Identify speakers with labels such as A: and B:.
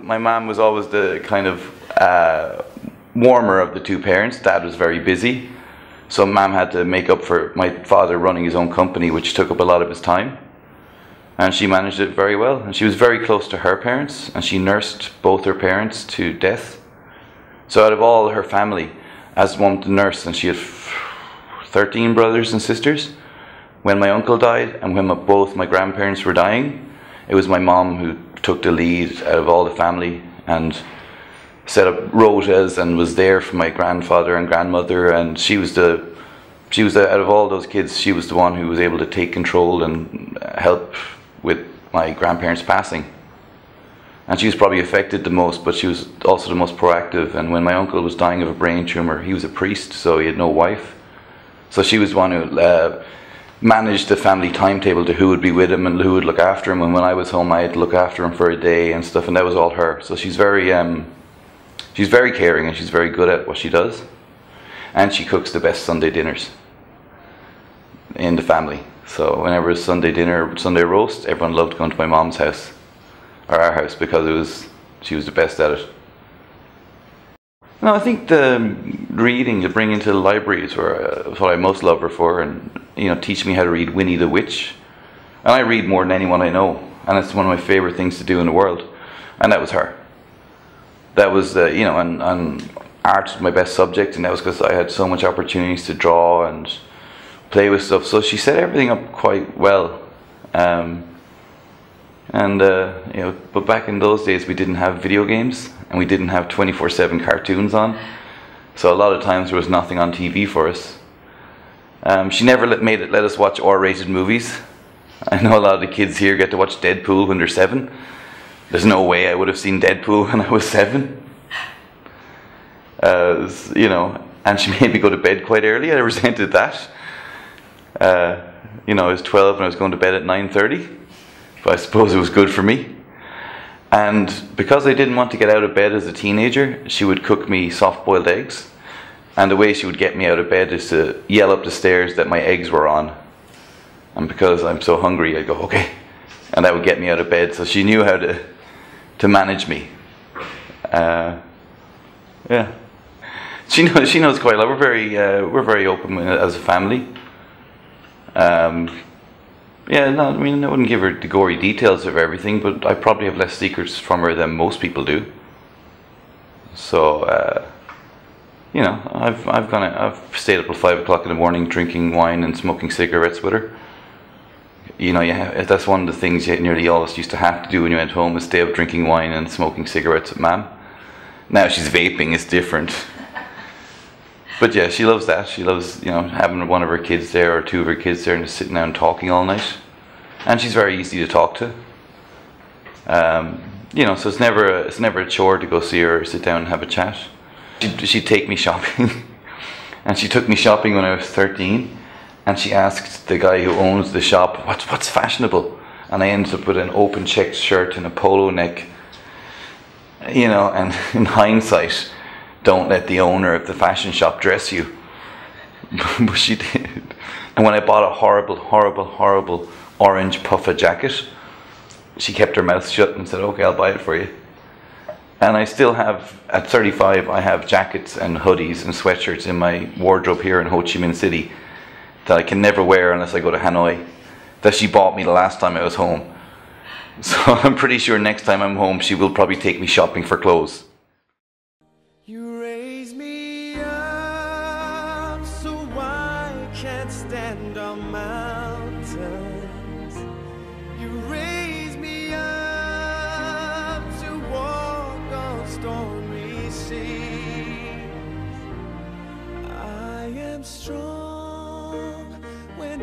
A: My mom was always the kind of warmer of the two parents. Dad was very busy, so Mom had to make up for my father running his own company, which took up a lot of his time. And she managed it very well. And she was very close to her parents, and she nursed both her parents to death. So out of all her family, as one to nurse, and she had 13 brothers and sisters. When my uncle died and when both my grandparents were dying, it was my mom who took the lead out of all the family and set up rotas and was there for my grandfather and grandmother, and she was the out of all those kids, she was the one who was able to take control and help with my grandparents passing. And she was probably affected the most, but she was also the most proactive. And when my uncle was dying of a brain tumor, he was a priest, so he had no wife. So she was one who managed the family timetable to who would be with him and who would look after him. And when I was home, I had to look after him for a day and stuff, and that was all her. So she's very caring, and she's very good at what she does. And she cooks the best Sunday dinners in the family. So whenever it's Sunday dinner, Sunday roast, everyone loved going to my mom's house or our house because she was the best at it. No, I think the reading, the bringing to the libraries was what I most love her for, and teach me how to read Winnie the Witch. And I read more than anyone I know, and it's one of my favourite things to do in the world. And that was her. That was and art was my best subject, and that was because I had so much opportunities to draw and play with stuff. So she set everything up quite well. But back in those days we didn't have video games and we didn't have 24/7 cartoons on, so a lot of times there was nothing on TV for us. She never let us watch R-rated movies. I know a lot of the kids here get to watch Deadpool when they're 7. There's no way I would have seen Deadpool when I was 7. And she made me go to bed quite early. I resented that. I was 12 and I was going to bed at 9:30. But I suppose it was good for me. And because I didn't want to get out of bed as a teenager, she would cook me soft-boiled eggs. And the way she would get me out of bed is to yell up the stairs that my eggs were on. And because I'm so hungry, I'd go, okay. And that would get me out of bed. So she knew how to manage me. Yeah. She knows quite a lot. We're very open as a family. I wouldn't give her the gory details of everything, but I probably have less secrets from her than most people do. So, I've stayed up till 5 o'clock in the morning drinking wine and smoking cigarettes with her. That's one of the things you nearly always used to have to do when you went home, is stay up drinking wine and smoking cigarettes with Mom. Now she's vaping, it's different. But yeah, she loves that. She loves, having one of her kids there or two of her kids there and just sitting down talking all night. And she's very easy to talk to. So it's never a chore to go see her or sit down and have a chat. She'd take me shopping. And she took me shopping when I was 13. And she asked the guy who owns the shop, what's fashionable? And I ended up with an open checked shirt and a polo neck. And in hindsight, don't let the owner of the fashion shop dress you. But she did. And when I bought a horrible, horrible, horrible orange puffer jacket, she kept her mouth shut and said, okay, I'll buy it for you. And I still have, at 35, I have jackets and hoodies and sweatshirts in my wardrobe here in Ho Chi Minh City that I can never wear unless I go to Hanoi, that she bought me the last time I was home. So I'm pretty sure next time I'm home, she will probably take me shopping for clothes.
B: You raise me up so I can't stand on mountains. You raise me up to walk on stormy seas. I am strong when